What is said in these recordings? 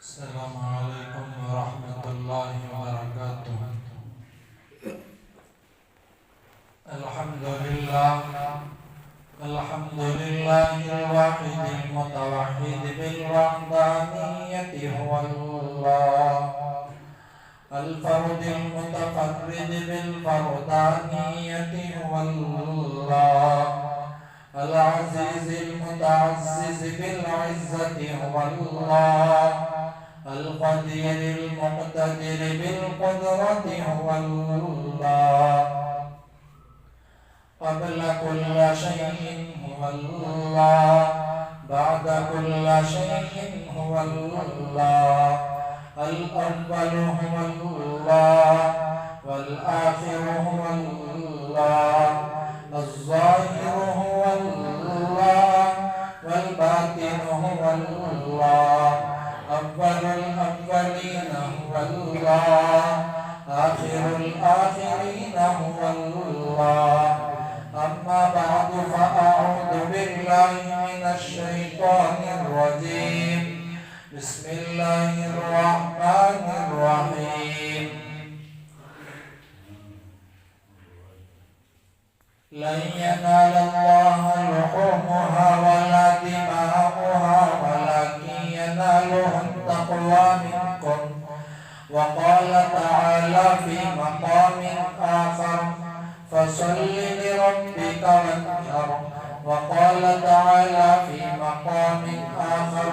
السلام علیکم ورحمۃ اللہ وبرکاتہ۔ الحمد للہ الواحد المتوحد بالوحدانیت هو اللہ، الفرد المتفرد بالفردانیت هو اللہ، العزیز المتعزز بالعزت هو اللہ، القدیر المقتدر بالقدرت هو اللہ، قبل كل شيء هو الله، بعد كل شيء هو الله، الأول هو الله، والآخر هو الله، الظاهر هو الله، والباطن هو الله، أول الأولين هو الله، آخر الآخرين هو الله. أما بعد فأعوذ بالله من الشيطان الرجيم. بسم الله الرحمن الرحيم. لن ينال الله لحومها ولا دماؤها ولكن يناله التقوى منكم. وقال تعالى في مقام آخر فصل لربك وانحر. وقال تعالى في مقام آخر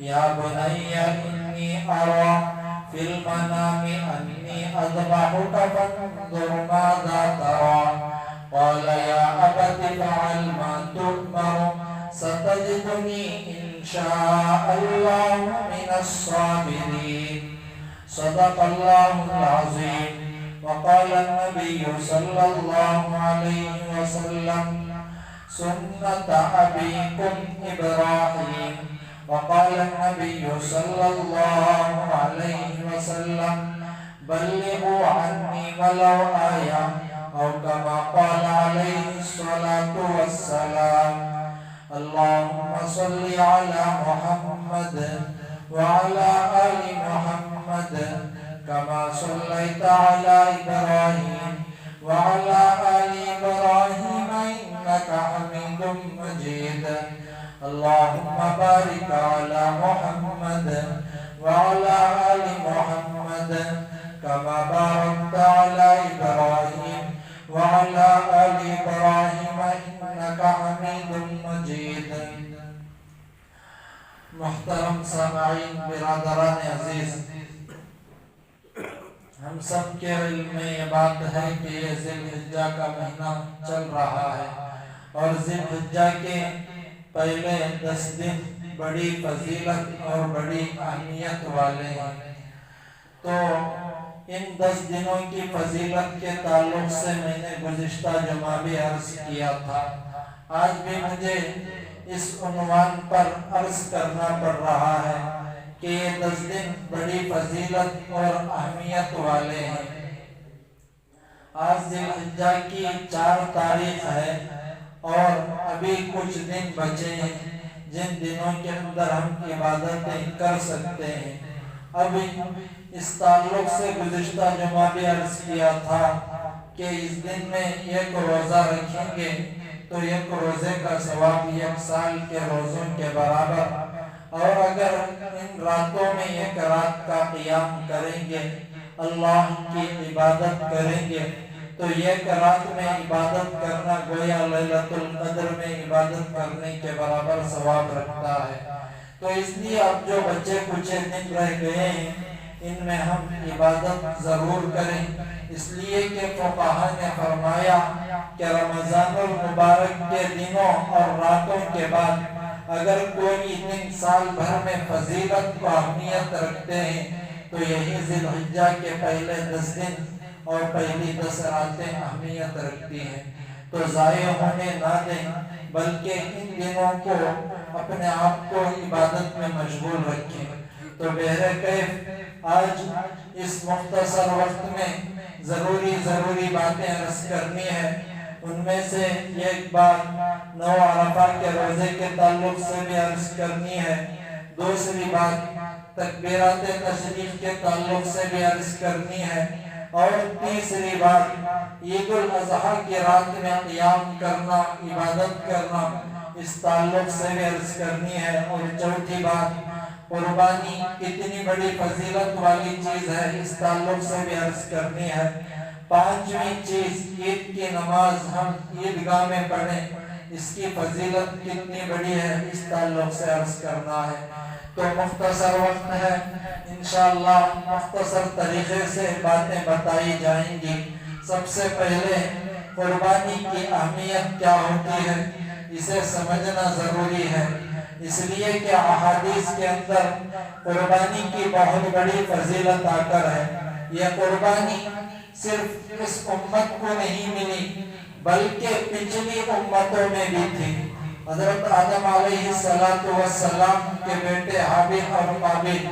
يا بني إني أرى في المنام أني أذبحك فانظر ماذا ترى. قال يا أبت افعل ما تؤمر ستجدني إن شاء الله من الصابرين. صدق الله العظيم. وقال النبي صلى الله عليه وسلم سنة أبيكم إبراهيم. وقال النبي صلى الله عليه وسلم بلغوا عني ولو آية، أو كما قال عليه الصلاة والسلام. اللهم صل على محمد وعلى آل محمد كما صليت على إبراهيم وعلى آل إبراهيم إنك حميد مجيد. اللهم بارك على محمد وعلى آل محمد كما باركت على إبراهيم وعلى آل إبراهيم إنك حميد مجيد. محترم سامعین، برادران عزیز، ہم سب کے علم میں یہ بات ہے کہ یہ ذی الحجہ کا مہینہ چل رہا ہے، اور ذی الحجہ کے پہلے 10 دن بڑی فضیلت اور بڑی اہمیت والے ہیں۔ تو ان 10 دنوں کی فضیلت کے تعلق سے میں نے گزشتہ جمعہ بھی عرض کیا تھا، آج بھی مجھے اس عنوان پر عرض کرنا پڑ رہا ہے کہ یہ 10 دن بڑی فضیلت اور اہمیت والے ہیں۔ آج ذی الحجہ کی 4 تاریخ ہے اور ابھی کچھ دن بچے ہیں جن دنوں کے اندر ہم عبادتیں کر سکتے ہیں۔ اب اس تعلق سے گزشتہ جمعہ بھی عرض کیا تھا کہ اس دن میں 1 روزہ رکھیں گے تو 1 روزے کا ثواب 1 سال کے روزوں کے برابر، اور اگر ان راتوں میں 1 رات کا قیام کریں گے، اللہ کی عبادت کریں گے، تو 1 رات میں عبادت کرنا گویا لیلۃ القدر میں عبادت کرنے کے برابر ثواب رکھتا ہے۔ تو اس لیے اب جو بچے کچھ دن رہ گئے ہیں ان میں ہم عبادت ضرور کریں، اس لیے کہ فقہاء نے فرمایا کہ رمضان المبارک کے دنوں اور راتوں کے بعد اگر کوئی دن سال بھر میں فضیلت و اہمیت رکھتے ہیں تو یہی ذی الحجہ کے پہلے 10 دن اور پہلی 10 راتیں اہمیت رکھتی ہیں۔ تو ضائع ہونے نہ دیں، بلکہ ان دنوں کو اپنے آپ کو عبادت میں مشغول رکھیں۔ تو بہرکیف آج اس مختصر وقت میں ضروری باتیں عرض کرنی ہے۔ ان میں سے ایک بات 9 عرفہ کے روزے کے تعلق سے بھی عرض کرنی ہے، دوسری بات تکبیرات تشریف کے تعلق سے بھی عرض کرنی ہے، اور تیسری بات عید الاضحیٰ کی رات میں قیام کرنا، عبادت کرنا، اس تعلق سے بھی عرض کرنی ہے، اور چوتھی بات قربانی کتنی بڑی فضیلت والی چیز ہے، اس تعلق سے بھی عرض کرنی ہے۔ پانچویں چیز عید کی نماز ہم عیدگاہ میں پڑھیں، اس کی فضیلت کتنی بڑی ہے، اس تعلق سے عرض کرنا ہے۔ تو مختصر وقت ہے، انشاءاللہ مختصر طریقے سے باتیں بتائی جائیں گی۔ سب سے پہلے قربانی کی اہمیت کیا ہوتی ہے، اسے سمجھنا ضروری ہے، اس لیے کہ احادیث کے اندر قربانی کی بہت بڑی فضیلت آ کر ہے۔ یہ قربانی صرف اس امت کو نہیں ملی بلکہ پچھلی امتوں میں بھی تھی۔ حضرت آدم علیہ السلام کے بیٹے حابیل اور قابیل،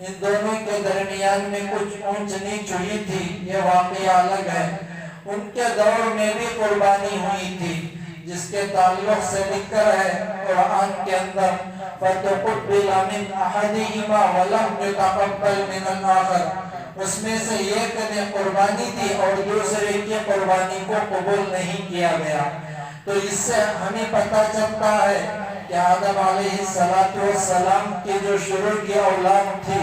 ان دونوں کے درمیان میں کچھ اونچ نیچ ہوئی تھی، یہ واقعہ الگ ہے۔ ان کے دور میں بھی قربانی ہوئی تھی، جس کے تعلق سے ذکر ہے قرآن کے اندر فَتُقُبِّلَ مِنْ أَحَدِهِمَا وَلَمْ يُتَقَبَّلْ مِنَ الْآخَرِ، اس میں سے ایک نے قربانی دی اور دوسرے کی قربانی کو قبول نہیں کیا گیا۔ تو اس سے ہمیں پتہ چلتا ہے کہ آدم علیہ السلام کی جو شروع کی اولاد تھی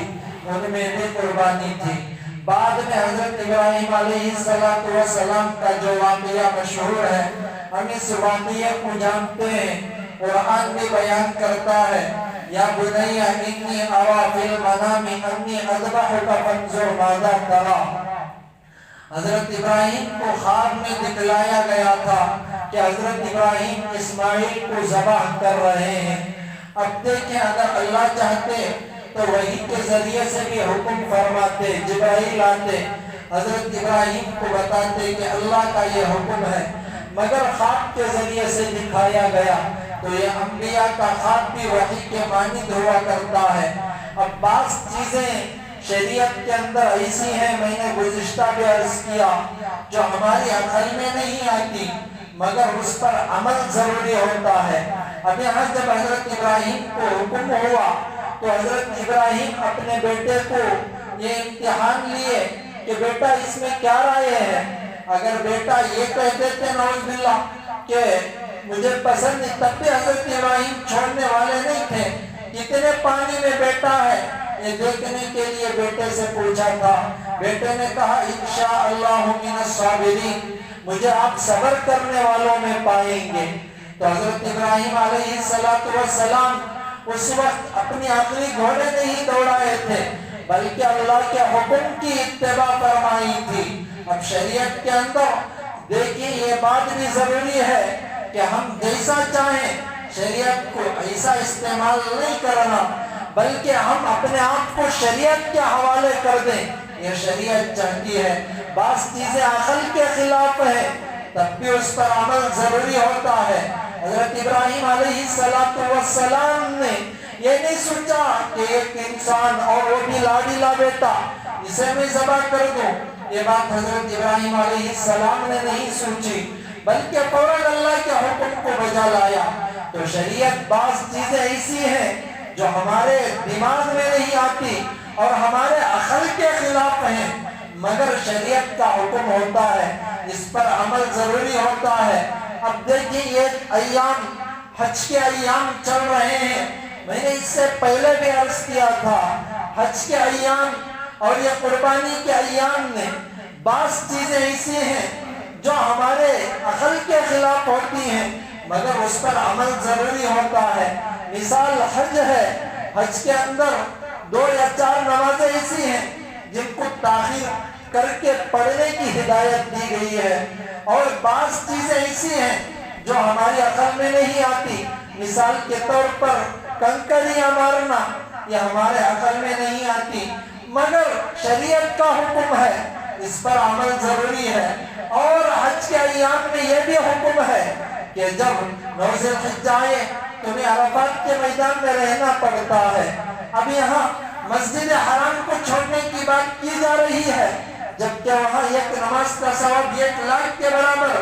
ان میں بھی قربانی تھی۔ بعد میں حضرت ابراہیم علیہ السلام کا جو واقعہ مشہور ہے، ہم اس واقعے کو جانتے ہیں، قرآن بھی بیان کرتا ہے یا بنی انی ارا فی المنام انی اذبحک فانظر ماذا تری۔ حضرت ابراہیم کو خواب میں دکھلایا گیا تھا کہ حضرت ابراہیم اسماعیل کو ذبح کر رہے ہیں۔ اب دیکھیں، اگر اللہ چاہتے تو وحی کے ذریعے سے بھی حکم فرماتے، جبرائیل آتے، حضرت ابراہیم کو بتاتے کہ اللہ کا یہ حکم ہے، مگر خواب کے ذریعے سے دکھایا گیا۔ تو یہ انبیاء کا خواب بھی وحی کے مانند ہوا کرتا ہے۔ اب بعض چیزیں شریعت کے اندر ایسی ہیں، میں نے گزشتہ بھی عرض کیا، جو ہماری عقل میں نہیں آتی مگر اس پر عمل ضروری ہوتا ہے۔ اب یہاں جب حضرت ابراہیم کو حکم ہوا تو حضرت ابراہیم اپنے بیٹے کو یہ امتحان لیے کہ بیٹا اس میں کیا رائے ہے۔ اگر بیٹا یہ کہہ دیتے نعوذ باللہ کہ مجھے پسند نہیں، تب بھی حضرت ابراہیم چھوڑنے والے نہیں تھے۔ کتنے پانی میں بیٹا ہے یہ دیکھنے کے لیے بیٹے سے پوچھا تھا۔ بیٹے نے کہا انشاءاللہ من الصابرین، مجھے آپ صبر کرنے والوں میں پائیں گے۔ تو حضرت ابراہیم علیہ السلام اس وقت اپنی عقلی گھوڑے نہیں دوڑائے تھے بلکہ اللہ کے حکم کی اتباع فرمائی تھی۔ اب شریعت کے اندر دیکھیں یہ بات بھی ضروری ہے کہ ہم جیسا چاہیں شریعت کو ایسا استعمال نہیں کرنا بلکہ ہم اپنے آپ کو شریعت کے حوالے کر دیں، یہ شریعت چاہتی ہے۔ بعض چیزیں عقل کے خلاف ہیں تب بھی اس پر عمل ضروری ہوتا ہے۔ حضرت ابراہیم علیہ السلام نے یہ نہیں سوچا کہ ایک انسان اور وہ بھی لاڈیلا بیٹا، اسے میں ذبح کر دوں، یہ بات حضرت ابراہیم علیہ السلام نے نہیں سوچی بلکہ فوراً اللہ کے حکم کو بجا لایا۔ تو شریعت بعض چیزیں ایسی ہیں جو ہمارے دماغ میں نہیں آتی اور ہمارے عقل کے خلاف ہیں مگر شریعت کا حکم ہوتا ہے، اس پر عمل ضروری ہوتا ہے۔ اب دیکھیں یہ ایام حج کے ایام چل رہے ہیں، میں نے اس سے پہلے بھی عرض کیا تھا، حج کے ایام اور یہ قربانی کے ایام میں بعض چیزیں ایسی ہیں جو ہمارے عقل کے خلاف ہوتی ہیں مگر اس پر عمل ضروری ہوتا ہے۔ مثال حج ہے، حج کے اندر 2 یا 4 نمازیں ایسی ہیں جن کو تاخیر کر کے پڑھنے کی ہدایت دی گئی ہے، اور بعض چیزیں ایسی ہیں جو ہماری عقل میں نہیں آتی، مثال کے طور پر کنکریاں مارنا، یہ ہمارے عقل میں نہیں آتی مگر شریعت کا حکم ہے، اس پر عمل ضروری ہے۔ اور حج کے ایام میں یہ بھی حکم ہے کہ جب 9 ذی الحجہ آئے تمہیں عرفات کے میدان میں رہنا پڑتا ہے۔ اب یہاں مسجد حرام کو چھوڑنے کی بات کی جا رہی ہے جبکہ وہاں ایک نماز کا ثواب 1 لاکھ کے برابر،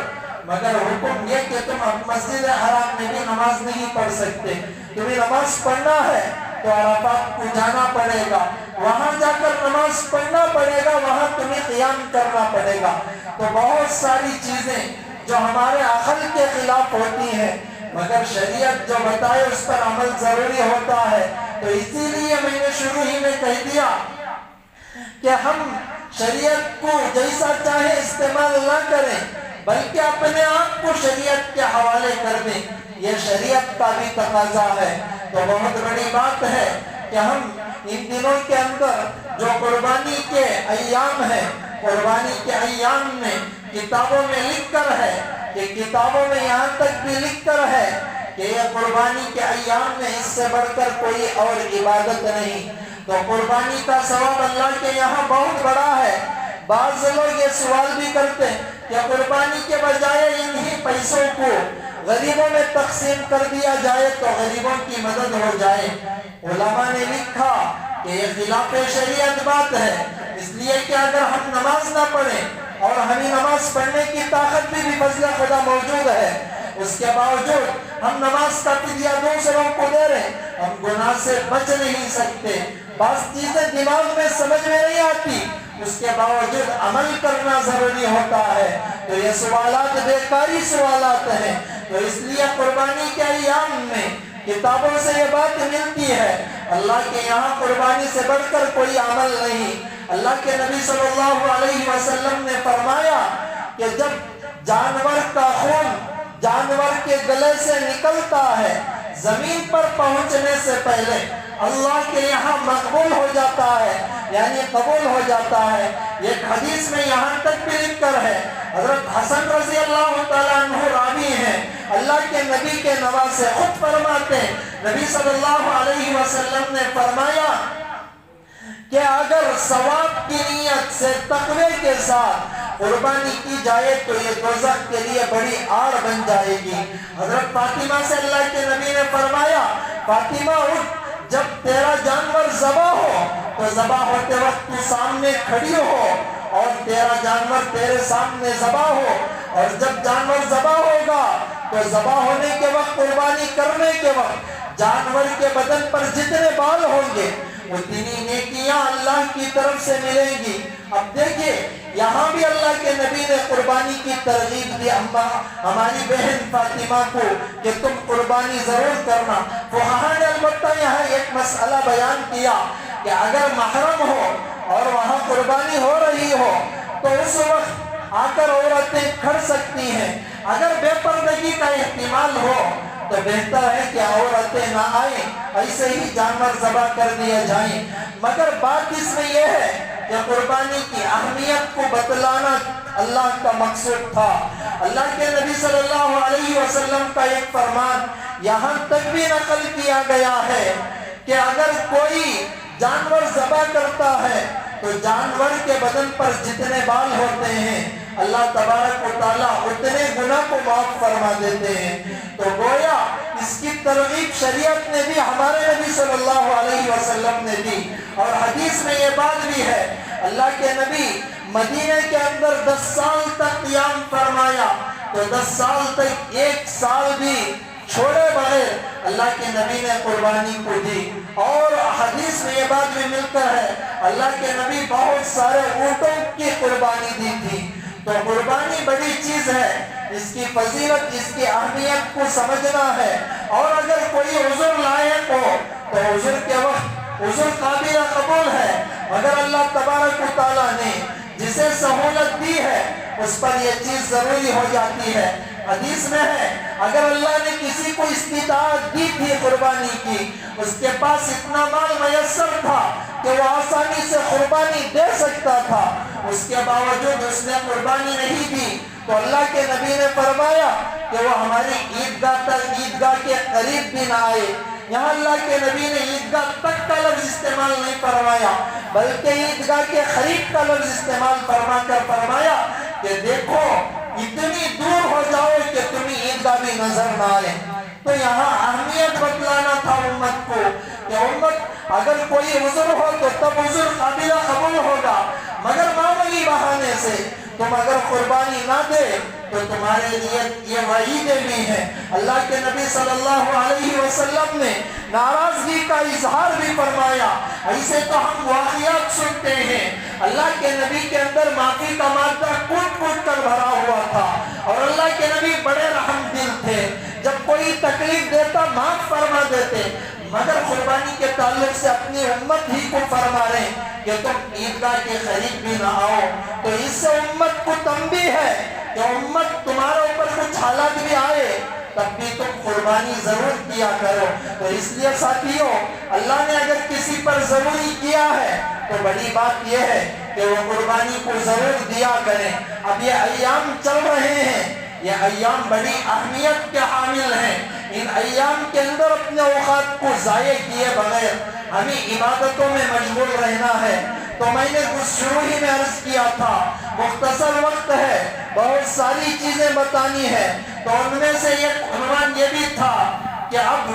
مگر حکم یہ کہ تم مسجد حرام میں بھی نماز نہیں پڑھ سکتے۔ تمہیں نماز پڑھنا ہے تو عرفات کو جانا پڑے گا، وہاں جا کر نماز پڑھنا پڑے گا، وہاں تمہیں قیام کرنا پڑے گا۔ تو بہت ساری چیزیں جو ہمارے عقل کے خلاف ہوتی ہیں، مگر شریعت جو بتائے اس پر عمل ضروری ہوتا ہے۔ تو اسی لیے میں نے شروع ہی میں کہہ دیا کہ ہم شریعت کو جیسا چاہے استعمال نہ کریں، بلکہ اپنے آپ کو شریعت کے حوالے کر دیں، یہ شریعت کا بھی تقاضا ہے۔ تو بہت بڑی بات ہے کہ ہم ان دنوں کے اندر جو قربانی کے ایام ہیں، قربانی کے ایام میں کتابوں میں لکھ کر ہے کہ کتابوں میں یہاں تک بھی لکھ کر ہے کہ یہ قربانی کے ایام میں اس سے بڑھ کر کوئی اور عبادت نہیں۔ تو قربانی کا ثواب اللہ کے یہاں بہت بڑا ہے۔ بعض لوگ یہ سوال بھی کرتے ہیں کہ قربانی کے بجائے انہی پیسوں کو غریبوں میں تقسیم کر دیا جائے تو غریبوں کی مدد ہو جائے۔ علماء نے لکھا کہ یہ خلاف شریعت بات ہے، اس لیے کہ اگر ہم نماز نہ پڑھیں اور ہمیں نماز پڑھنے کی طاقت بھی فضل خدا موجود ہے، اس کے باوجود ہم نماز کا فدیہ دوسروں کو دے رہے، ہم گناہ سے بچ نہیں سکتے۔ بعض چیزیں دماغ میں سمجھ میں نہیں آتی، اس کے باوجود عمل کرنا ضروری ہوتا ہے۔ تو یہ سوالات بیکاری سوالات ہیں۔ تو اس لیے قربانی کے ایام میں کتابوں سے یہ بات ملتی ہے، اللہ کے یہاں قربانی سے بڑھ کر کوئی عمل نہیں۔ اللہ کے نبی صلی اللہ علیہ وسلم نے فرمایا کہ جب جانور کا خون جانور کے گلے سے نکلتا ہے، زمین پر پہنچنے سے پہلے اللہ کے یہاں مقبول ہو جاتا ہے، یعنی قبول ہو جاتا ہے۔ ایک حدیث میں یہاں تک بھی لکھ کر ہے، حضرت حسن رضی اللہ تعالیٰ عنہ راوی ہیں، اللہ کے نبی کے نواسے خود فرماتے ہیں، نبی صلی اللہ علیہ وسلم نے فرمایا کہ اگر ثواب کی نیت سے تقوی کے ساتھ قربانی کی جائے تو یہ دوزخ کے لیے بڑی آڑ بن جائے گی۔ حضرت فاطمہ سے اللہ کے نبی نے فرمایا، فاطمہ اٹھ، جب تیرا جانور ذبح ہو تو ذبح ہوتے وقت تو سامنے کھڑی ہو اور تیرا جانور تیرے سامنے ذبح ہو، اور جب جانور ذبح ہوگا تو ذبح ہونے کے وقت، قربانی کرنے کے وقت جانور کے بدن پر جتنے بال ہوں گے اتنی نیکیاں اللہ کی طرف سے ملیں گی۔ اب دیکھیں یہاں بھی اللہ کے نبی نے قربانی کی ترغیب دی ہماری بہن فاطمہ کو کہ تم قربانی ضرور کرنا۔ فقہاء نے البتہ یہاں ایک مسئلہ بیان کیا کہ اگر محرم ہو اور وہاں قربانی ہو رہی ہو تو اس وقت آ کر عورتیں کھڑ سکتی ہیں، اگر بے پردگی کا احتمال ہو تو بہتر ہے کہ عورتیں نہ آئیں، ایسے ہی جانور ذبح کر دیے جائیں۔ مگر بات اس میں یہ ہے کہ قربانی کی اہمیت کو بتلانا اللہ کا مقصود تھا۔ اللہ کے نبی صلی اللہ علیہ وسلم کا ایک فرمان یہاں تک بھی نقل کیا گیا ہے کہ اگر کوئی جانور ذبح کرتا ہے تو جانور کے بدن پر جتنے بال ہوتے ہیں اللہ تبارک و تعالیٰ اتنے گناہ کو معاف فرما دیتے ہیں۔ تو گویا اس کی ترغیب شریعت نے دی، ہمارے نبی صلی اللہ علیہ وسلم نے دی، اور حدیث میں یہ بات بھی ہے، اللہ کے نبی مدینے کے اندر 10 سال تک قیام فرمایا، تو 10 سال تک ایک سال بھی چھوڑے بغیر اللہ کے نبی نے قربانی کو دی۔ اور حدیث میں یہ بات بھی مل کر ہے، اللہ کے نبی بہت سارے اونٹوں کی قربانی دی تھی۔ تو قربانی بڑی چیز ہے، اس کی فضیلت، اس کی اہمیت کو سمجھنا ہے، اور اگر کوئی عذر لائق ہو تو عذر کے وقت عذر قابل قبول ہے، مگر اللہ تبارک و تعالیٰ نے جسے سہولت دی ہے اس پر یہ چیز ضروری ہو جاتی ہے۔ حدیث میں ہے اگر اللہ نے کسی کو استطاعت دی تھی قربانی کی، اس کے پاس اتنا مال میسر تھا کہ وہ آسانی سے قربانی دے سکتا تھا، اس کے باوجود اس نے قربانی نہیں دی، تو اللہ کے نبی نے فرمایا کہ وہ ہماری عیدگاہ کے قریب بھی نہ آئے۔ یہاں اللہ کے نبی نے عیدگاہ تک کا لفظ استعمال نہیں فرمایا، بلکہ عیدگاہ کے قریب کا لفظ استعمال فرما کر فرمایا کہ دیکھو اتنی دور ہو جاؤ کہ تمہیں عیدگاہ بھی نظر نہ آئے۔ تو یہاں اہمیت بتلانا تھا امت کو کہ امت اگر کوئی عذر ہو تو تب عذر قابل قبول ہوگا، مگر معمولی بہانے سے تم اگر قربانی نہ دے تو تمہارے لیے یہ وعیدیں بھی ہیں۔ اللہ کے نبی صلی اللہ علیہ وسلم نے ناراضگی کا اظہار بھی فرمایا۔ ایسے تو ہم واقعات سنتے ہیں، اللہ کے نبی کے اندر معافی کا مادہ کوٹ کوٹ کر بھرا ہوا تھا، اور اللہ کے نبی بڑے رحم دل تھے، جب کوئی تکلیف دیتا معاف فرما دیتے، مگر قربانی کے تعلق سے اپنی امت ہی کو فرما رہے ہیں کہ تم عیدگاہ کے قریب بھی نہ آؤ۔ تو اس سے امت کو تنبیہ ہے کہ امت تمہارے اوپر کچھ حالات بھی آئے تب بھی تم قربانی ضرور کیا کرو۔ تو اس لیے ساتھیوں، اللہ نے اگر کسی پر ضروری کیا ہے تو بڑی بات یہ ہے کہ وہ قربانی کو ضرور دیا کریں۔ اب یہ ایام چل رہے ہیں، یہ ایام بڑی اہمیت کے حامل ہیں۔ ان ایام کے اندر اپنے اوقات کو ضائع کیے بغیر ہمیں عبادتوں میں مشغول رہنا ہے۔ تو میں نے شروع ہی میں عرض کیا تھا، مختصر وقت ہے، بہت ساری چیزیں بتانی ہے، تو ان میں سے ایک عنوان یہ بھی تھا کہ اب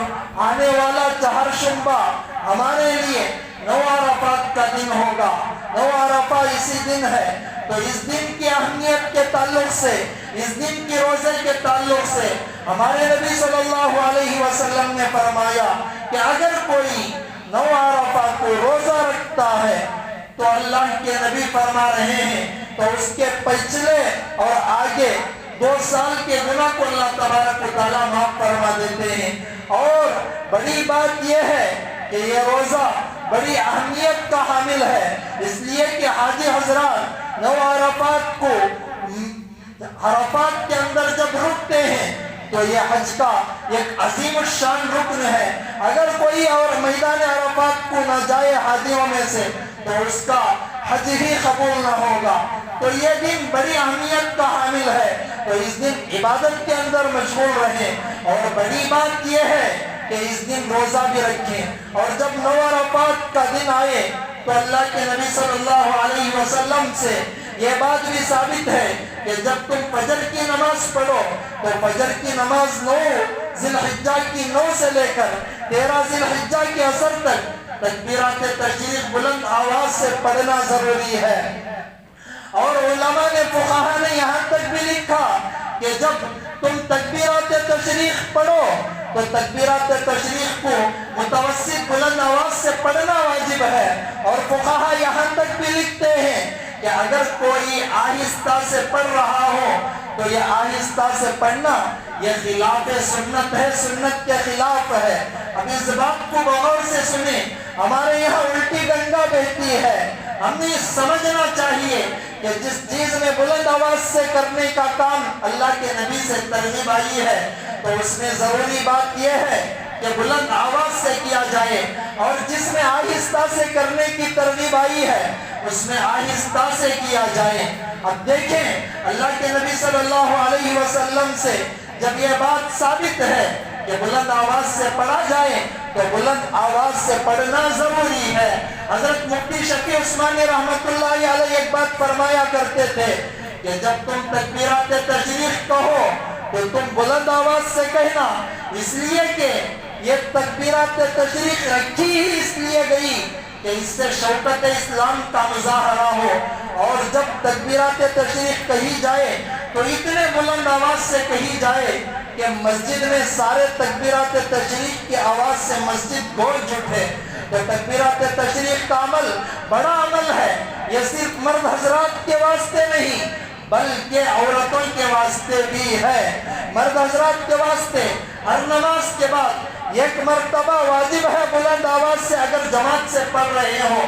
آنے والا چہارشنبہ ہمارے لیے 9 عرفات کا دن ہوگا۔ 9 عرفہ اسی دن ہے، تو اس دن کی اہمیت کے تعلق سے، اس دن کی روزے کے تعلق سے ہمارے نبی صلی اللہ علیہ وسلم نے فرمایا کہ اگر کوئی 9 عرفہ کو روزہ رکھتا ہے تو اللہ کے نبی فرما رہے ہیں تو اس کے پچھلے اور آگے 2 سال کے گناہ کو اللہ تبارک و تعالیٰ معاف فرما دیتے ہیں۔ اور بڑی بات یہ ہے کہ یہ روزہ بڑی اہمیت کا حامل ہے، اس لیے کہ حاجی حضرات 9 عرفات کو عرفات کے اندر جب رکتے ہیں تو یہ حج کا ایک عظیم الشان رکن ہے۔ اگر کوئی اور میدان عرفات کو نہ جائے حاجیوں میں سے تو اس کا حج ہی قبول نہ ہوگا۔ تو یہ دن بڑی اہمیت کا حامل ہے، تو اس دن عبادت کے اندر مشغول رہیں، اور بڑی بات یہ ہے کہ اس دن روزہ بھی رکھیں۔ اور جب 9 عرفات کا دن آئے تو اللہ کے نبی صلی اللہ علیہ وسلم سے یہ بات بھی ثابت ہے کہ جب تم فجر کی نماز پڑھو تو فجر کی نماز 9 ذی الحجہ کی 9 سے لے کر 13 ذی الحجہ کے عصر تک تکبیرات تشریق بلند آواز سے پڑھنا ضروری ہے۔ اور علماء نے، فقہا نے یہاں تک بھی لکھا کہ جب تم تکبیرات تشریق پڑھو تو تکبیرات تشریق کو متوسط بلند آواز سے پڑھنا واجب ہے۔ اور فقہا یہاں تک بھی لکھتے ہیں کہ اگر کوئی آہستہ سے پڑھ رہا ہو تو یہ آہستہ سے پڑھنا یہ خلاف سنت ہے، سنت کے خلاف ہے۔ اب اس بات کو غور سے سنیں، ہمارے یہاں الٹی گنگا بہتی ہے، ہمیں سمجھنا چاہیے کہ جس چیز میں بلند آواز سے کرنے کا کام اللہ کے نبی سے ترغیب آئی ہے تو اس میں ضروری بات یہ ہے کہ بلند آواز سے کیا جائے، اور جس میں آہستہ سے کرنے کی ترغیب آئی ہے اس میں آہستہ سے کیا جائے۔ اب دیکھیں، اللہ کے نبی صلی اللہ علیہ وسلم سے جب یہ بات ثابت ہے کہ بلند آواز سے پڑھا جائے تو بلند آواز سے پڑھنا ضروری ہے۔ حضرت مفتی شفیع عثمانی رحمۃ اللہ علیہ ایک بات فرمایا کرتے تھے کہ جب تم تکبیرات تشریق کہو تو تم بلند آواز سے کہنا، اس لیے کہ یہ تکبیرات تشریق رکھی ہی اس لیے گئی کہ اس سے شوکت اسلام کا مظاہرہ ہو، اور جب تکبیرات تشریق کہی جائے تو اتنے بلند آواز سے کہی جائے کہ مسجد میں سارے تکبیرات تشریق کی آواز سے مسجد گونج اٹھے۔ تو تکبیرات تشریق کا عمل بڑا عمل ہے، یہ صرف مرد حضرات کے واسطے نہیں بلکہ عورتوں کے واسطے بھی ہے۔ مرد حضرات کے واسطے ہر نماز کے بعد ایک مرتبہ واجب ہے بلند آواز سے، اگر جماعت سے پڑھ رہے ہو،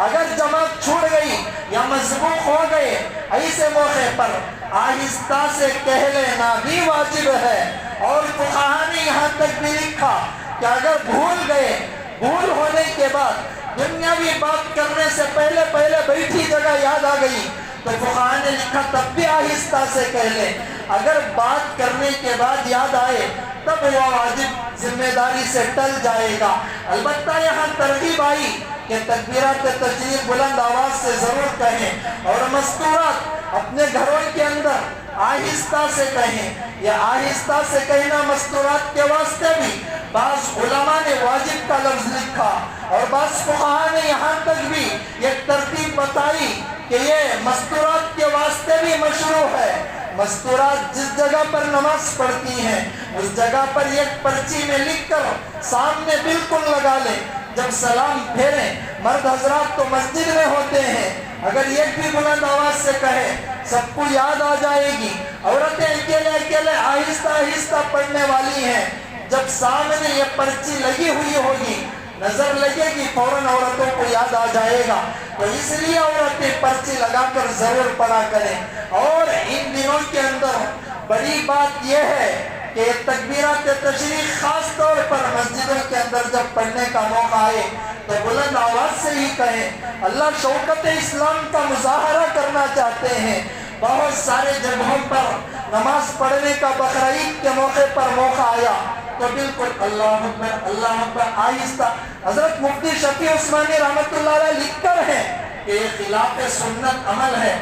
اگر جماعت چھوٹ گئی یا مسبوق ہو گئے ایسے موقع پر آہستہ سے کہہ لینا بھی واجب ہے۔ اور فقہا نے یہاں تک بھی لکھا کہ اگر بھول گئے، بھول ہونے کے بعد دنیاوی بات کرنے سے پہلے بیٹھی جگہ یاد آ گئی تو فقہا نے لکھا تب بھی آہستہ سے کہہ لیں، اگر بات کرنے کے بعد یاد آئے تب وہ واجب ذمہ داری سے ٹل جائے گا۔ البتہ یہاں ترغیب آئی کہ تکبیرات تشریق بلند آواز سے ضرور کہیں، اور مستورات اپنے گھروں کے اندر آہستہ سے کہیں۔ یہ آہستہ سے کہنا مستورات کے واسطے بھی بعض علماء نے واجب کا لفظ لکھا، اور بعض فقہا نے یہاں تک بھی ایک ترتیب بتائی کہ یہ مستورات کے واسطے بھی مشروع ہے۔ مستورات جس جگہ پر نماز پڑھتی ہیں اس جگہ پر ایک پرچی میں لکھ کر سامنے بالکل لگا لیں، جب سلام پھیریں مرد حضرات تو مسجد میں ہوتے ہیں، اگر ایک بھی بلند آواز سے کہے سب کو یاد آ جائے گی۔ عورتیں اکیلے اکیلے آہستہ آہستہ پڑھنے والی ہیں، جب سامنے یہ پرچی لگی ہوئی ہوگی نظر لگے گی فوراً عورتوں کو یاد آ جائے گا، تو اس لیے عورتیں پرچی لگا کر ضرور پڑھا کریں۔ اور ان دنوں کے اندر بڑی بات یہ ہے کہ تکبیرات تشریق خاص طور پر مسجدوں کے اندر جب پڑھنے کا موقع آئے تو بلند آواز سے ہی کہیں۔ اللہ شوکت اسلام کا مظاہرہ کرنا چاہتے ہیں۔ بہت سارے جگہوں پر نماز پڑھنے کا بقرعید کے موقع پر موقع آیا تو بالکل اللہ اکبر آہستہ۔ حضرت مفتی شفیع عثمانی رحمۃ اللہ علیہ لکھ کر ہیں کہ یہ خلاف سنت عمل ہے،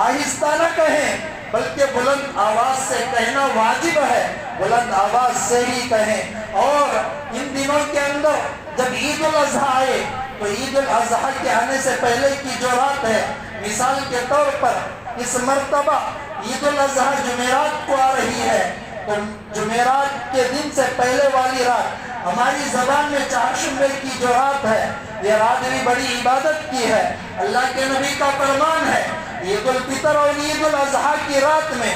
آہستہ نہ کہیں بلکہ بلند آواز سے کہنا واجب ہے، بلند آواز سے ہی کہیں۔ اور ان دنوں کے اندر جب عید الاضحیٰ آئے تو عید الاضحیٰ کے آنے سے پہلے کی جو رات ہے، مثال کے طور پر اس مرتبہ عید الاضحیٰ جمعرات کو آ رہی ہے، تو جمعرات کے دن سے پہلے والی رات ہماری زبان میں چہارشنبے کی جو رات ہے، یہ رات بھی بڑی عبادت کی ہے۔ اللہ کے نبی کا فرمان ہے عید الفطر اور عید الاضحیٰ کی رات میں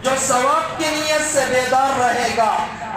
جو ثواب کی نیت سے بیدار رہے گا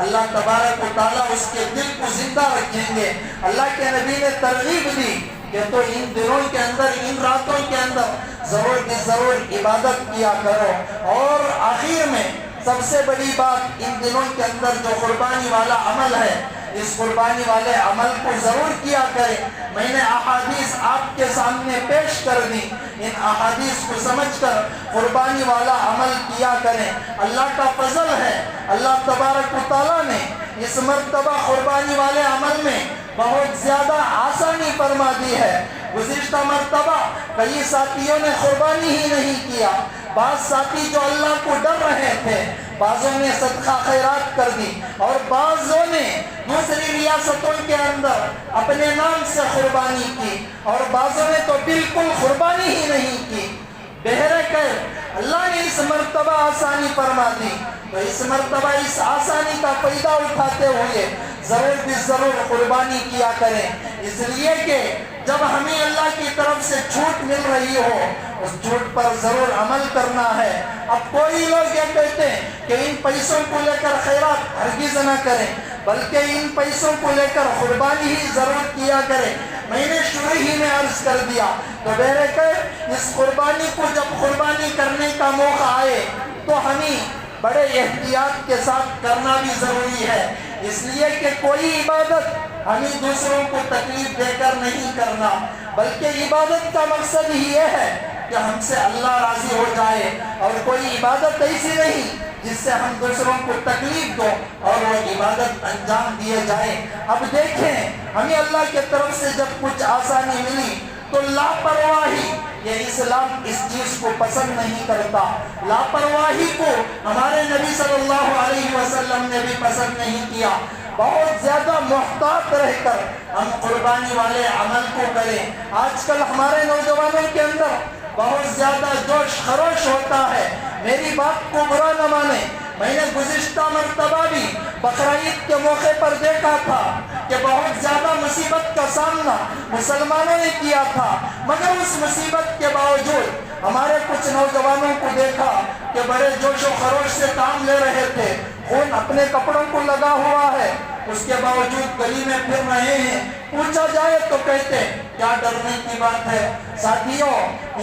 اللہ تبارک و تعالیٰ اس کے دل کو زندہ رکھیں گے۔ اللہ کے نبی نے ترغیب دی کہ تو ان دنوں کے اندر، ان راتوں کے اندر ضرور عبادت کیا کرو۔ اور آخر میں سب سے بڑی بات، ان دنوں کے اندر جو قربانی والا عمل ہے اس قربانی والے عمل کو ضرور کیا کرے۔ میں نے احادیث آپ کے سامنے پیش کر دی، ان احادیث کو سمجھ کر قربانی والا عمل کیا کریں۔ اللہ کا فضل ہے، اللہ تبارک و تعالیٰ نے اس مرتبہ قربانی والے عمل میں بہت زیادہ آسانی فرما دی ہے۔ گزشتہ مرتبہ کئی ساتھیوں نے قربانی ہی نہیں کیا، بعض ساتھی جو اللہ کو ڈر رہے تھے بعضوں نے صدقہ خیرات کر دی، اور بعضوں نے دوسری ریاستوں کے اندر اپنے نام سے قربانی کی، اور بعضوں نے تو بالکل قربانی ہی نہیں کی۔ بہرکیف اللہ نے اس مرتبہ آسانی فرما دی، تو اس مرتبہ اس آسانی کا فائدہ اٹھاتے ہوئے ضرور قربانی کیا کریں، اس لیے کہ جب ہمیں اللہ کی طرف سے چھوٹ مل رہی ہو اس چھوٹ پر ضرور عمل کرنا ہے۔ اب کوئی لوگ یہ کہتے ہیں کہ ان پیسوں کو لے کر خیرات ہرگز نہ کریں، بلکہ ان پیسوں کو لے کر قربانی ہی ضرور کیا کریں۔ میں نے شروع ہی میں عرض کر دیا تو بہرکیف اس قربانی کو جب قربانی کرنے کا موقع آئے تو ہمیں بڑے احتیاط کے ساتھ کرنا بھی ضروری ہے، اس لیے کہ کوئی عبادت ہمیں دوسروں کو تکلیف دے کر نہیں کرنا، بلکہ عبادت کا مقصد ہی یہ ہے کہ ہم سے اللہ راضی ہو جائے، اور کوئی عبادت ایسی نہیں جس سے ہم دوسروں کو تکلیف دو اور وہ عبادت انجام دیے جائیں۔ اب دیکھیں ہمیں اللہ کی طرف سے جب کچھ آسانی ملی تو لاپرواہی، یہ اسلام اس چیز کو پسند نہیں کرتا، لاپرواہی کو ہمارے نبی صلی اللہ علیہ وسلم نے بھی پسند نہیں کیا۔ بہت زیادہ محتاط رہ کر ہم قربانی والے عمل کو کریں۔ آج کل ہمارے نوجوانوں کے اندر بہت زیادہ جوش خروش ہوتا ہے، میری بات کو برا نہ مانیں، میں نے گزشتہ مرتبہ بھی بقرعید کے موقع پر دیکھا تھا کہ بہت زیادہ مصیبت کا سامنا مسلمانوں نے کیا تھا، مگر اس مصیبت کے باوجود ہمارے کچھ نوجوانوں کو دیکھا کہ بڑے جوش و خروش سے کام لے رہے تھے، خون اپنے کپڑوں کو لگا ہوا ہے، اس کے باوجود گلی میں پھر رہے ہیں۔ پوچھا جائے تو کہتے کیا ڈرنے کی بات ہے؟ ساتھیوں،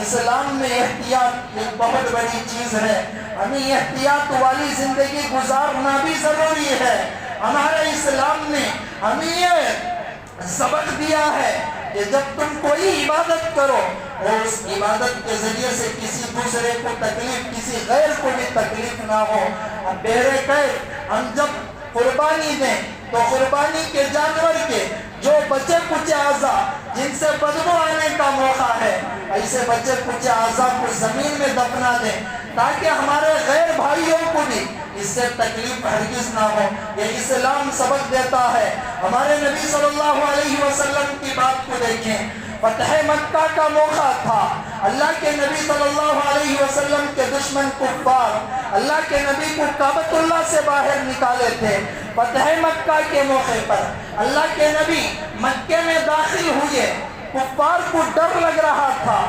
اسلام میں احتیاط ایک بہت بڑی چیز ہے، ہمیں احتیاط والی زندگی گزارنا بھی ضروری ہے۔ ہمارے اسلام نے ہمیں یہ سبق دیا ہے کہ جب تم کوئی عبادت کرو اور اس عبادت کے ذریعے سے کسی دوسرے کو تکلیف، کسی غیر کو بھی تکلیف نہ ہو۔ اب بہرکیف ہم جب قربانی دیں تو قربانی کے جانور کے جو بچے کچھ اعضاء جن سے بدبو آنے کا موقع ہے، ایسے بچے کچھ اعضاء کو زمین میں دفنا دیں تاکہ ہمارے غیر بھائیوں کو بھی اس سے تکلیف ہرگز نہ ہو۔ یہ اسلام سبق دیتا ہے۔ ہمارے نبی صلی اللہ علیہ وسلم کی بات کو دیکھیں، فتح مکہ کا موقع تھا، اللہ کے نبی صلی اللہ علیہ وسلم کے دشمن کفار اللہ کے نبی کو کعبۃ اللہ سے باہر نکالے تھے۔ فتح مکہ کے موقع پر اللہ کے نبی مکے میں داخل ہوئے، کفار کو ڈر لگ رہا تھا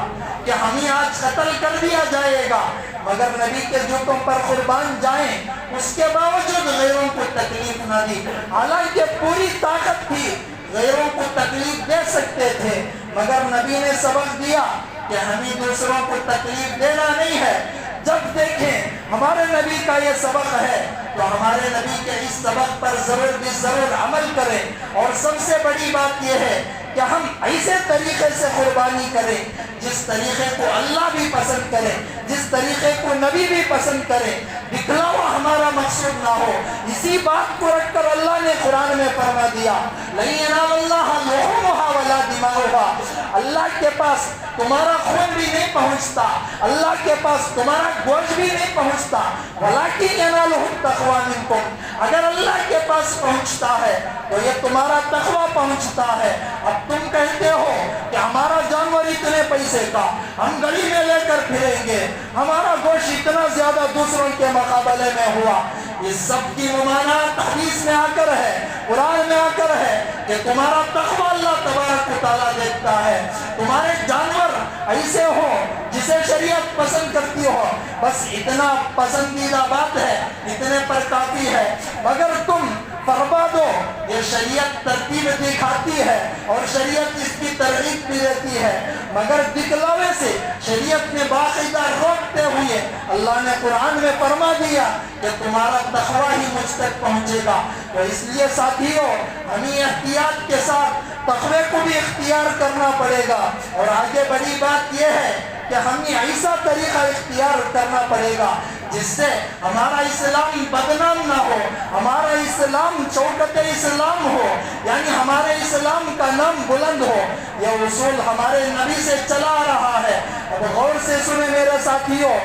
کہ ہمیں آج قتل کر دیا جائے گا، مگر نبی کے جوتوں پر قربان جائیں، اس کے باوجود غیروں کو تکلیف نہ دی، حالانکہ پوری طاقت تھی، غیروں کو تکلیف دے سکتے تھے، مگر نبی نے سبق دیا کہ ہمیں دوسروں کو تکلیف دینا نہیں ہے۔ جب دیکھیں ہمارے نبی کا یہ سبق ہے تو ہمارے نبی کے اس سبق پر ضرور عمل کریں، اور سب سے بڑی بات یہ ہے کہ ہم ایسے طریقے سے قربانی کریں جس طریقے کو اللہ بھی پسند کرے، جس طریقے کو نبی بھی پسند کرے، دکھلاوا ہمارا مقصود نہ ہو۔ اسی بات کو رکھ کر اللہ نے قرآن میں فرما دیا لَن يَنَالَ اللَّهَ لُحُومُهَا وَلَا دِمَاؤُهَا، اللہ کے پاس تمہارا خون بھی نہیں پہنچتا، اللہ کے پاس تمہارا گوشت بھی نہیں پہنچتا، وَلَكِنْ يَنَالُهُ التَّقْوَىٰ مِنكُمْ، اگر اللہ کے پاس پہنچتا ہے تو یہ تمہارا تقویٰ پہنچتا ہے۔ اب تم کہتے ہو کہ ہمارا جانور اتنے پیسے کا ہم گلی میں لے کر پھریں گے، ہمارا گوشت اتنا زیادہ دوسروں کے مقابلے میں ہوا، یہ سب کی ممانعت حدیث میں آ کر ہے، قرآن میں آ کر ہے کہ تمہارا تقویٰ اللہ تبارک و تعالیٰ دیکھتا ہے۔ تمہارے جانور ایسے ہو جسے شریعت پسند کرتی ہو، بس اتنا پسندیدہ بات ہے، اتنے پر کافی ہے، مگر تم فرما دو، یہ شریعت ترتیب دکھاتی ہے اور شریعت اس کی ترغیب بھی دیتی ہے، مگر دکھلاوے سے شریعت نے باقاعدہ روکتے ہوئے اللہ نے قرآن میں فرما دیا کہ تمہارا تقویٰ ہی مجھ تک پہنچے گا۔ تو اس لیے ساتھیوں ہمیں احتیاط کے ساتھ تقوی کو بھی اختیار کرنا پڑے گا، اور آگے بڑی بات یہ ہے کہ ہمیں ایسا طریقہ اختیار کرنا پڑے گا جس سے ہمارا اسلام بدنام نہ ہو، ہمارا اسلام چوکت اسلام ہو، یعنی ہمارے اسلام کا نام بلند ہو۔ یہ اصول ہمارے نبی سے چلا آ رہا ہے۔ اب غور سے سنیں میرے ساتھیوں،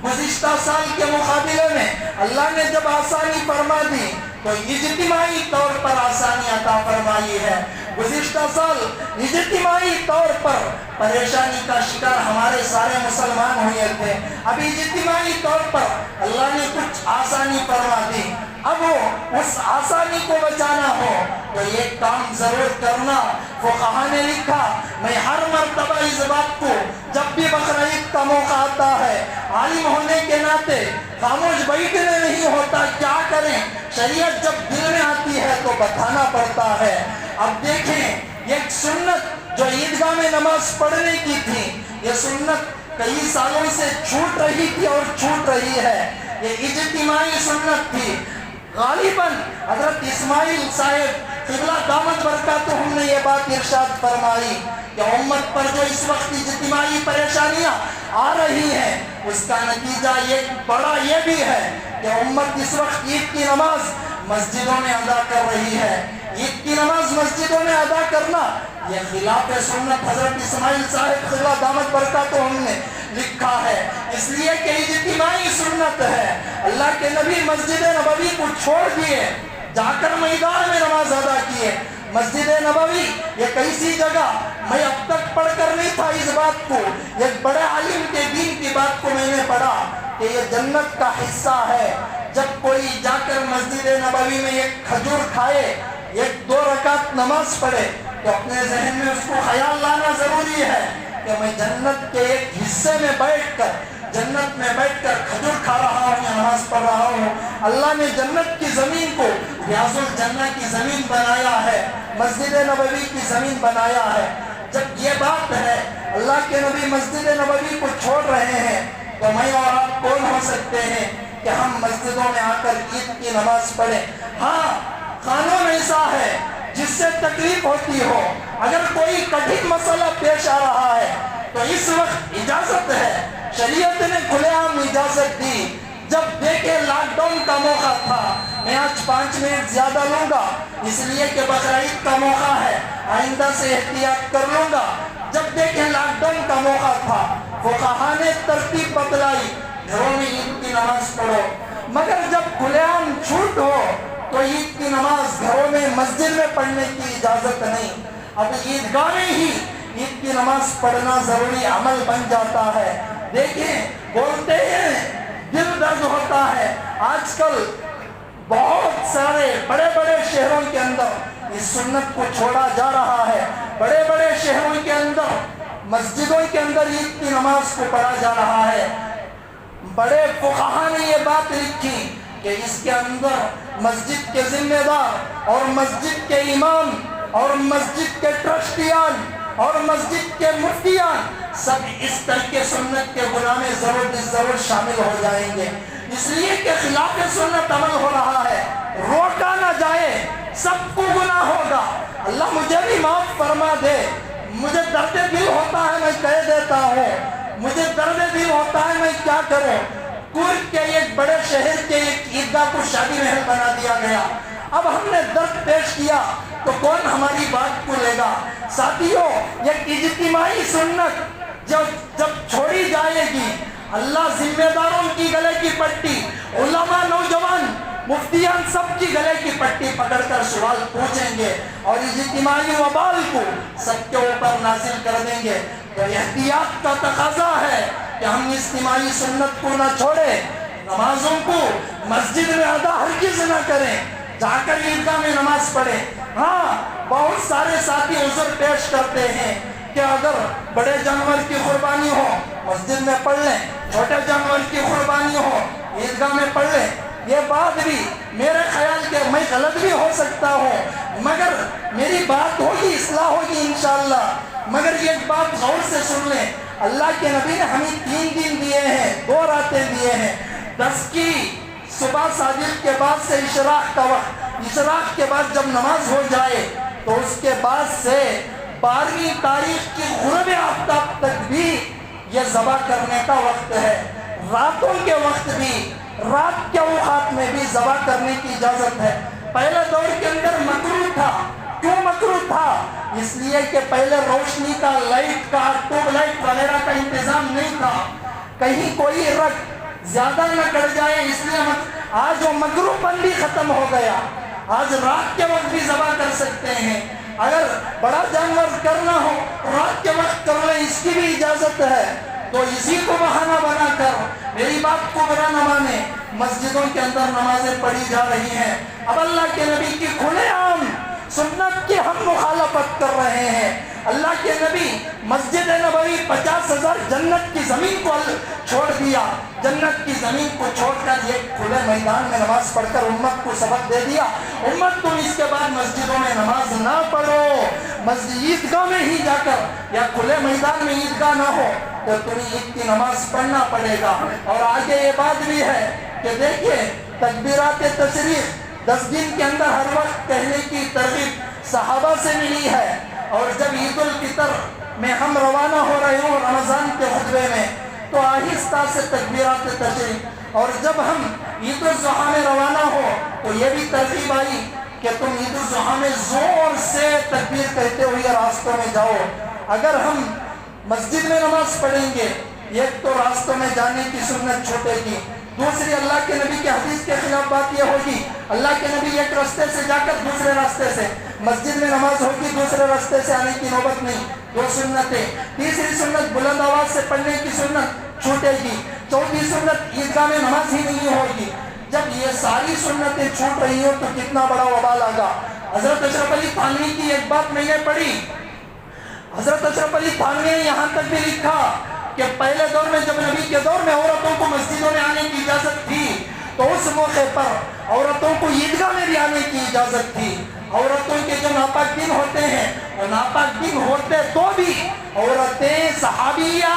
گزشتہ سال کے مقابلے میں اللہ نے جب آسانی فرما دی تو اجتماعی طور پر آسانی عطا فرمائی ہے۔ گزشتہ سال اجتماعی طور پر پریشانی کا شکار ہمارے سارے مسلمان ہوئے تھے، اب اجتماعی طور پر اللہ نے کچھ آسانی فرما دی۔ اب اس آسانی کو بچانا ہو تو یہ کام ضرور کرنا۔ فقہا نے لکھا، میں ہر مرتبہ اس بات کو جب بھی بقرعید کا موقع آتا ہے عالم ہونے کے ناطے خاموش بیٹھنے نہیں ہوتا، کیا کریں، شریعت جب دل میں آتی ہے تو بتانا پڑتا ہے۔ اب دیکھیں ایک سنت جو عیدگاہ میں نماز پڑھنے کی تھی، یہ سنت کئی سالوں سے چھوٹ رہی تھی اور چھوٹ رہی ہے، یہ اجتماعی سنت تھی۔ غالباً حضرت اسماعیل صاحب قبلہ دامت برکاتہم نے یہ بات ارشاد فرمائی کہ امت پر جو اس وقت اجتماعی پریشانیاں آ رہی ہیں اس کا نتیجہ یہ بڑا یہ بھی ہے کہ امت اس وقت عید کی نماز مسجدوں میں ادا کر رہی ہے۔ عید کی نماز مسجدوں میں ادا کرنا یہ خلاف سنت حضرت اسماعیل صاحب قبلہ دامت برکاتہم نے لکھا ہے، اس لیے کہ اجتماعی سنت ہے۔ اللہ کے نبی مسجد نبوی کو چھوڑ دیے، جا کر میدان میں نماز ادا کیے۔ مسجد نبوی ایک ایسی جگہ، میں اب تک پڑھ کر نہیں تھا اس بات کو، ایک بڑے عالم کے دین کی بات کو میں نے پڑھا کہ یہ جنت کا حصہ ہے۔ جب کوئی جا کر مسجد نبوی میں ایک کھجور کھائے، ایک 2 رکعت نماز پڑھے، تو اپنے ذہن میں اس کو خیال لانا ضروری ہے کہ میں جنت کے ایک حصے میں بیٹھ کر، جنت میں بیٹھ کر کھجور کھا رہا ہوں یا نماز پڑھ رہا ہوں۔ اللہ نے جنت کی زمین کو ریاض الجنہ کی زمین بنایا ہے، مسجد نبوی کی زمین بنایا ہے۔ جب یہ بات ہے اللہ کے نبی مسجد نبوی کو چھوڑ رہے ہیں تو میں اور آپ کون ہو سکتے ہیں کہ ہم مسجدوں میں آ کر عید کی نماز پڑھیں؟ ہاں، قانون ایسا ہے جس سے تکلیف ہوتی ہو، اگر کوئی کٹھن مسئلہ پیش آ رہا ہے تو اس وقت اجازت ہے، شریعت نے کھلے عام اجازت دی۔ جب دیکھیں لاک ڈاؤن کا موقع تھا، میں آج 5 منٹ زیادہ لوں گا اس لیے کہ بقرعید کا موقع ہے، آئندہ سے احتیاط کر لوں گا۔ جب دیکھیں لاک ڈاؤن کا موقع تھا، فقہا نے ترتیب بتلائی، گھروں میں عید کی نماز پڑھو، مگر جب کھلے عام چھوٹ ہو تو عید کی نماز گھروں میں مسجد میں پڑھنے کی اجازت نہیں۔ اب عیدگاہ میں ہی عید کی نماز پڑھنا ضروری عمل بن جاتا ہے۔ دیکھیں بولتے ہیں دل درد ہوتا ہے، آج کل بہت سارے بڑے بڑے شہروں کے اندر اس سنت کو چھوڑا جا رہا ہے، بڑے بڑے شہروں کے اندر مسجدوں کے اندر عید کی نماز کو پڑھا جا رہا ہے۔ بڑے فقہا نے یہ بات لکھی کہ اس کے اندر مسجد کے ذمہ دار اور مسجد کے امام اور مسجد کے ٹرسٹیان اور مسجد کے مفتیان سب اس طرح کے سنت کے گناہ میں ضرور شامل ہو جائیں گے، اس لیے کہ خلاف سنت عمل ہو رہا ہے، روکا نہ جائے، سب کو گناہ ہوگا۔ اللہ مجھے بھی معاف فرما دے، مجھے درد دل ہوتا ہے میں کہہ دیتا ہوں، مجھے درد دل ہوتا ہے میں کیا کروں۔ کورٹ کے ایک بڑے شہر کے ایک عیدگاہ کو شادی محل بنا دیا گیا، اب ہم نے درد پیش کیا تو کون ہماری بات کو لے گا؟ ساتھیوں، یہ اجتماعی سنت جب چھوڑی جائے گی، اللہ ذمہ داروں کی گلے کی پٹی، علماء، نوجوان، مفتیان سب کی گلے کی پٹی پکڑ کر سوال پوچھیں گے اور اجتماعی وبال کو سب کے اوپر نازل کر دیں گے۔ تو احتیاط کا تقاضا ہے کہ ہم اجتماعی سنت کو نہ چھوڑیں، نمازوں کو مسجد میں ادا ہرگز نہ کریں، جا کر عیدگاہ میں نماز پڑھیں۔ ہاں، بہت سارے ساتھی عذر پیش کرتے ہیں کہ اگر بڑے جانور کی قربانی ہو مسجد میں پڑھ لیں، چھوٹے جانور کی قربانی ہو عیدگاہ میں پڑھ لیں۔ یہ بات بھی میرے خیال کے میں غلط بھی ہو سکتا ہوں، مگر میری بات ہوگی، اصلاح ہوگی انشاءاللہ۔ مگر ایک بات غور سے سن لیں، اللہ کے نبی نے ہمیں 3 دن دیے ہیں، 2 راتیں دیے ہیں۔ 10 کی صبح صادق کے بعد سے اشراق کا وقت، اشراق کے بعد جب نماز ہو جائے تو اس کے بعد سے 12ویں تاریخ کی غروب آفتاب تک بھی یہ ذبح کرنے کا وقت ہے۔ راتوں کے وقت بھی، رات کے اوقات میں بھی ذبح کرنے کی اجازت ہے۔ پہلے دور کے اندر مکروہ تھا، کیوں مکروہ تھا؟ اس لیے کہ پہلے روشنی کا، لائٹ کا، ٹیوب لائٹ وغیرہ کا انتظام نہیں تھا، کہیں کوئی رگ زیادہ نہ کٹ جائے، اس لیے آج وہ مکروہ پن بھی ختم ہو گیا، آج رات کے وقت بھی ذبح کر سکتے ہیں۔ اگر بڑا جانور کرنا ہو رات کے وقت کر لیں، اس کی بھی اجازت ہے۔ تو اسی کو بہانہ بنا کر میری بات کو برا نہ مانے، مسجدوں کے اندر نمازیں پڑھی جا رہی ہیں۔ اب اللہ کے نبی کی کھلے عام سنت کی ہم مخالفت کر رہے ہیں۔ اللہ کے نبی مسجد نبوی 50,000 جنت کی زمین کو چھوڑ دیا، جنت کی زمین کو چھوڑ کر ایک کھلے میدان میں نماز پڑھ کر امت کو سبق دے دیا، امت تم اس کے بعد مسجدوں میں نماز نہ پڑھو، مسجد عیدگاہ میں ہی جا کر، یا کھلے میدان میں عیدگاہ نہ ہو تو تمہیں عید کی نماز پڑھنا پڑے گا۔ اور آگے یہ بات بھی ہے کہ دیکھیے تکبیرات تشریق 10 دن کے اندر ہر وقت کہنے کی ترغیب صحابہ سے ملی ہے، اور جب عید الفطر میں ہم روانہ ہو رہے ہوں رمضان کے خطبے میں تو آہستہ سے تکبیرات تشریق، اور جب ہم عید الاضحیٰ میں روانہ ہو تو یہ بھی ترغیب آئی کہ تم عید الاضحیٰ میں زور سے تکبیر کہتے ہوئے راستوں میں جاؤ۔ اگر ہم مسجد میں نماز پڑھیں گے، ایک تو راستوں میں جانے کی سنت چھوٹے گی، دوسری اللہ کے نبی کی حدیث کے خلاف بات یہ ہوگی، اللہ کے نبی ایک راستے سے جا کر دوسرے راستے سے مسجد میں نماز ہوگی، دوسرے راستے سے آنے کی نوبت نہیں، 2 سنتیں۔ تیسری سنت بلند آواز سے پڑھنے کی سنت چھوٹے گی، چوتھی سنت عیدگاہ میں نماز ہی نہیں ہوگی۔ جب یہ ساری سنتیں چھوٹ رہی ہوں تو کتنا بڑا وبال آگا۔ حضرت اشرف علی تھانوی کی ایک بات میں نے پڑھی، حضرت اشرف علی تھانوی نے یہاں تک بھی لکھا کہ پہلے دور میں جب نبی کے دور میں عورتوں کو مسجدوں میں آنے کی اجازت تھی تو اس موقع پر عورتوں کو عیدگاہ میں بھی آنے کی اجازت تھی۔ عورتوں کے جو ناپاک دن ہوتے ہیں، وہ ناپاک دن ہوتے تو بھی عورتیں صحابیہ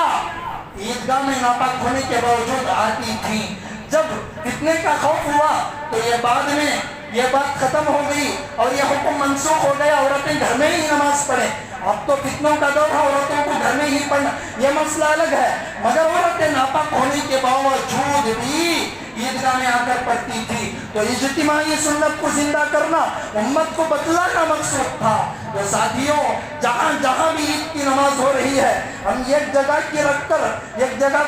عیدگاہ میں ناپاک ہونے کے باوجود آتی تھیں۔ جب فتنے کا خوف ہوا تو یہ بعد میں یہ بات ختم ہو گئی اور یہ حکم منسوخ ہو گیا، عورتیں گھر میں ہی نماز پڑھیں۔ اب تو فتنوں کا دور ہے، عورتوں کو گھر میں ہی پڑھنا یہ مسئلہ الگ ہے، مگر عورتیں ناپاک ہونے کے باوجود بھی عیدگاہ میں آ کر پڑھتی تھی۔ تو اجتماعی سنت کو زندہ کرنا، امت کو بتلانا مقصود تھا۔ تو ساتھیوں، جہاں جہاں بھی عید کی نماز ہو رہی ہے، ہم ایک جگہ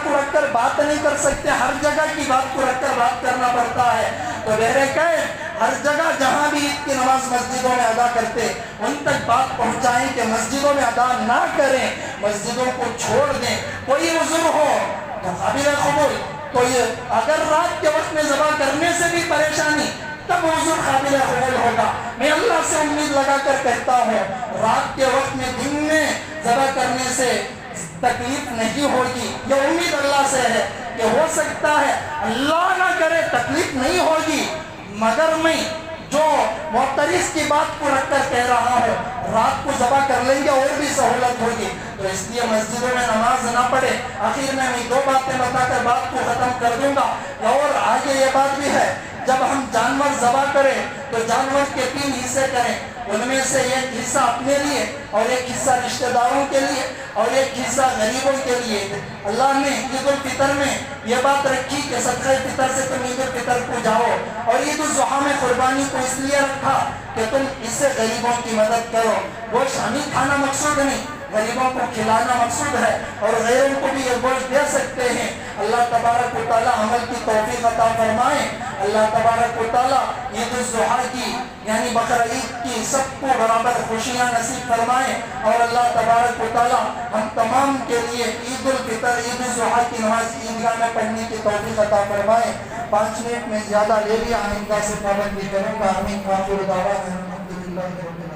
کو رکھ کر بات نہیں کر سکتے، ہر جگہ کی بات کو رکھ کر بات کرنا پڑتا ہے۔ تو بہرکیف ہر جگہ جہاں بھی عید کی نماز مسجدوں میں ادا کرتے ان تک بات پہنچائیں کہ مسجدوں میں ادا نہ کریں، مسجدوں کو چھوڑ دیں۔ کوئی عذر ہو تو قابل قبول، کوئی اگر رات کے وقت میں ذبح کرنے سے بھی پریشانی تب عذر قابل قبول ہوگا۔ میں اللہ سے امید لگا کر کہتا ہوں رات کے وقت میں دن میں ذبح کرنے سے تکلیف نہیں ہوگی، یہ امید اللہ سے ہے کہ ہو سکتا ہے اللہ نہ کرے تکلیف نہیں ہوگی، مگر میں جو معترض کی بات کو رکھ کر کہہ رہا ہوں رات کو ذبح کر لیں گے اور بھی سہولت ہوگی، تو اس لیے مسجدوں میں نماز نہ پڑھے۔ آخر میں دو باتیں بتا کر بات کو ختم کر دوں گا، اور آگے یہ بات بھی ہے جب ہم جانور ذبح کریں تو جانور کے 3 حصے کریں، ان میں سے ایک حصہ اپنے لیے اور ایک حصہ رشتہ داروں کے لیے اور ایک حصہ غریبوں کے لیے۔ اللہ نے عید الفطر میں یہ بات رکھی کہ صدقہ فطر سے تم عید الفطر کو جاؤ، اور عید الاضحیٰ میں قربانی کو اس لیے رکھا کہ تم اس سے غریبوں کی مدد کرو۔ گوشت ہم ہی کھانا مقصود نہیں، غریبوں کو کھلانا مقصود ہے، اور غیروں کو بھی یہ گوشت دے سکتے ہیں۔ اللہ تبارک و تعالی عمل کی توفیق عطا فرمائے۔ اللہ تبارک و تعالی عید الاضحیٰ کی یعنی بقرہ عید کی سب کو برابر خوشیاں نصیب فرمائے، اور اللہ تبارک و تعالی ہم تمام کے لیے عید الفطر عید الاضحیٰ کی نماز عیدگاہ میں پڑھنے کی توفیق عطا فرمائے۔ 5 منٹ میں زیادہ لے لیا، آئندہ سے پابندی کروں گا۔ آمین۔ آخر دعوانا الحمدللہ رب العالمین۔